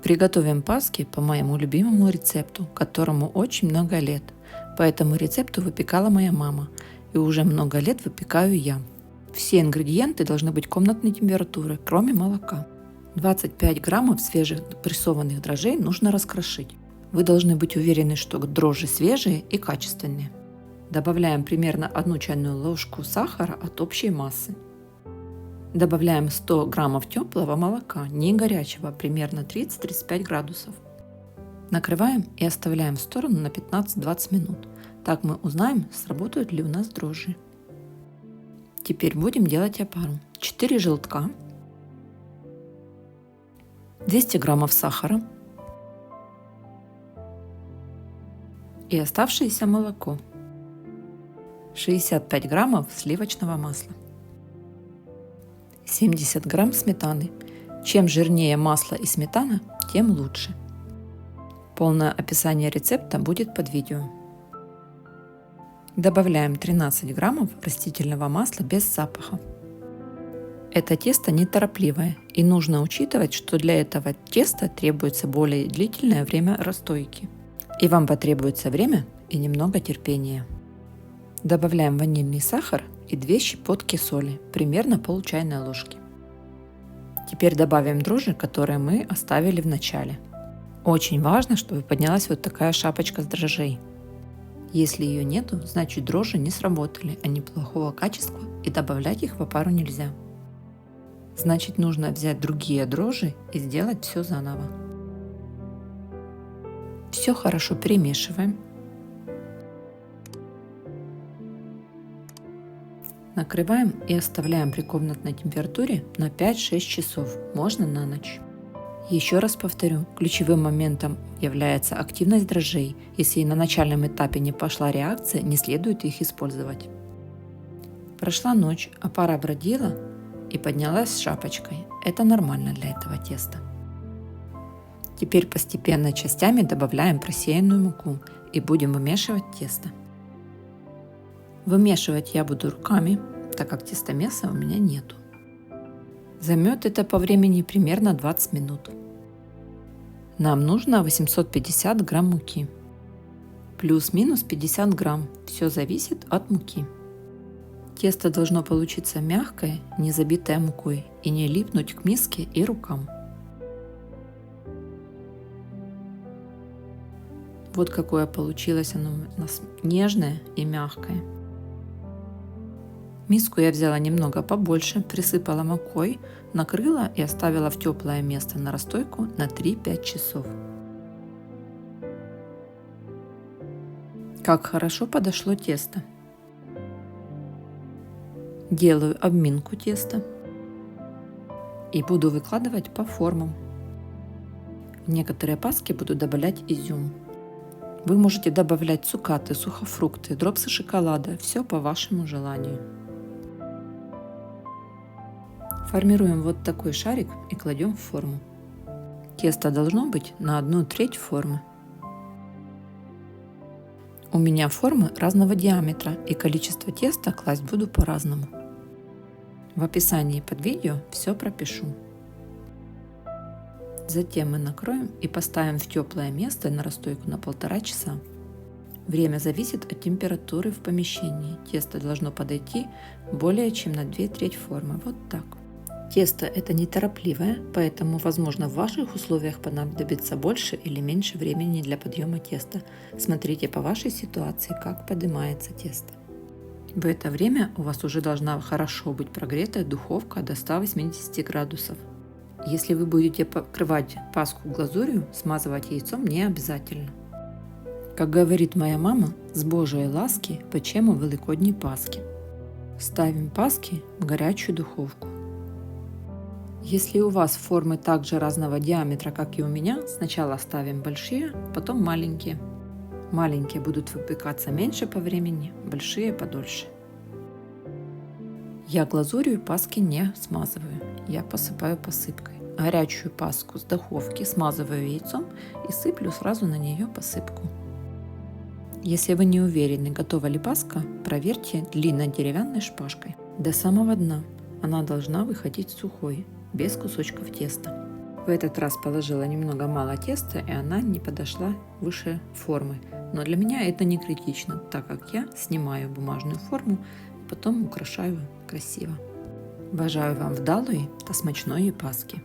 Приготовим паски по моему любимому рецепту, которому очень много лет. По этому рецепту выпекала моя мама, и уже много лет выпекаю я. Все ингредиенты должны быть комнатной температуры, кроме молока. 25 граммов свежих прессованных дрожжей нужно раскрошить. Вы должны быть уверены, что дрожжи свежие и качественные. Добавляем примерно 1 чайную ложку сахара от общей массы. Добавляем 100 граммов теплого молока, не горячего, примерно 30-35 градусов. Накрываем и оставляем в сторону на 15-20 минут. Так мы узнаем, сработают ли у нас дрожжи. Теперь будем делать опару. 4 желтка, 200 граммов сахара и оставшееся молоко, 65 граммов сливочного масла, 70 грамм сметаны. Чем жирнее масло и сметана, тем лучше. Полное описание рецепта будет под видео. Добавляем 13 граммов растительного масла без запаха. Это тесто неторопливое, и нужно учитывать, что для этого теста требуется более длительное время расстойки. И вам потребуется время и немного терпения. Добавляем ванильный сахар и 2 щепотки соли, примерно пол чайной ложки. Теперь добавим дрожжи, которые мы оставили в начале. Очень важно, чтобы поднялась вот такая шапочка с дрожжей. Если ее нету, значит дрожжи не сработали, они плохого качества, и добавлять их в опару нельзя. Значит, нужно взять другие дрожжи и сделать все заново. Все хорошо перемешиваем. Накрываем и оставляем при комнатной температуре на 5-6 часов, можно на ночь. Еще раз повторю, ключевым моментом является активность дрожжей. Если на начальном этапе не пошла реакция, не следует их использовать. Прошла ночь, опара бродила и поднялась с шапочкой. Это нормально для этого теста. Теперь постепенно частями добавляем просеянную муку и будем вымешивать тесто. Вымешивать я буду руками, так как тестомеса у меня нету. Займет это по времени примерно 20 минут. Нам нужно 850 грамм муки. Плюс-минус 50 грамм, все зависит от муки. Тесто должно получиться мягкое, не забитое мукой и не липнуть к миске и рукам. Вот какое получилось оно у нас нежное и мягкое. Миску я взяла немного побольше, присыпала мукой, накрыла и оставила в теплое место на расстойку на 3-5 часов. Как хорошо подошло тесто. Делаю обминку теста и буду выкладывать по формам. В некоторые паски буду добавлять изюм. Вы можете добавлять цукаты, сухофрукты, дропсы шоколада, все по вашему желанию. Формируем вот такой шарик и кладем в форму. Тесто должно быть на 1/3 формы. У меня формы разного диаметра, и количество теста класть буду по-разному. В описании под видео все пропишу. Затем мы накроем и поставим в теплое место на расстойку на 1,5 часа. Время зависит от температуры в помещении. Тесто должно подойти более чем на 2/3 формы. Вот так. Тесто это неторопливое, поэтому, возможно, в ваших условиях понадобится больше или меньше времени для подъема теста. Смотрите по вашей ситуации, как поднимается тесто. В это время у вас уже должна хорошо быть прогретая духовка до 180 градусов. Если вы будете покрывать паску глазурью, смазывать яйцом не обязательно. Как говорит моя мама, з Божої ласки печемо великодні паски. Ставим паски в горячую духовку. Если у вас формы также разного диаметра, как и у меня, сначала ставим большие, потом маленькие. Маленькие будут выпекаться меньше по времени, большие подольше. Я глазурью паски не смазываю, я посыпаю посыпкой. Горячую паску с духовки смазываю яйцом и сыплю сразу на нее посыпку. Если вы не уверены, готова ли паска, проверьте длинной деревянной шпажкой. До самого дна она должна выходить сухой, без кусочков теста. В этот раз положила немного мало теста, и она не подошла выше формы. Но для меня это не критично, так как я снимаю бумажную форму, потом украшаю красиво. Бажаю вам вдалої та смачної паски!